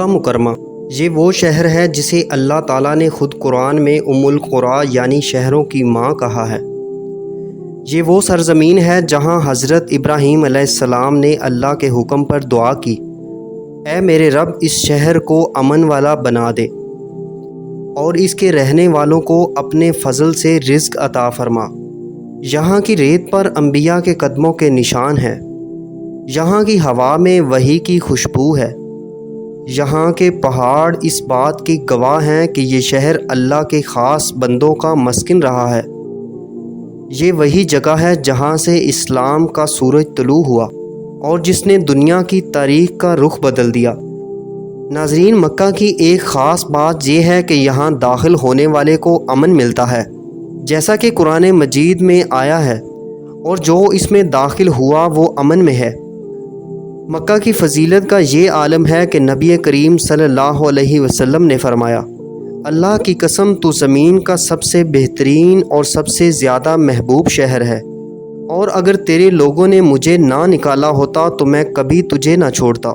مکہ مکرمہ یہ وہ شہر ہے جسے اللہ تعالیٰ نے خود قرآن میں ام القریٰ یعنی شہروں کی ماں کہا ہے۔ یہ وہ سرزمین ہے جہاں حضرت ابراہیم علیہ السلام نے اللہ کے حکم پر دعا کی، اے میرے رب اس شہر کو امن والا بنا دے اور اس کے رہنے والوں کو اپنے فضل سے رزق عطا فرما۔ یہاں کی ریت پر انبیاء کے قدموں کے نشان ہیں، یہاں کی ہوا میں وحی کی خوشبو ہے، یہاں کے پہاڑ اس بات کی گواہ ہیں کہ یہ شہر اللہ کے خاص بندوں کا مسکن رہا ہے۔ یہ وہی جگہ ہے جہاں سے اسلام کا سورج طلوع ہوا اور جس نے دنیا کی تاریخ کا رخ بدل دیا۔ ناظرین، مکہ کی ایک خاص بات یہ ہے کہ یہاں داخل ہونے والے کو امن ملتا ہے، جیسا کہ قرآن مجید میں آیا ہے، اور جو اس میں داخل ہوا وہ امن میں ہے۔ مکہ کی فضیلت کا یہ عالم ہے کہ نبی کریم صلی اللہ علیہ وسلم نے فرمایا، اللہ کی قسم تو زمین کا سب سے بہترین اور سب سے زیادہ محبوب شہر ہے، اور اگر تیرے لوگوں نے مجھے نہ نکالا ہوتا تو میں کبھی تجھے نہ چھوڑتا۔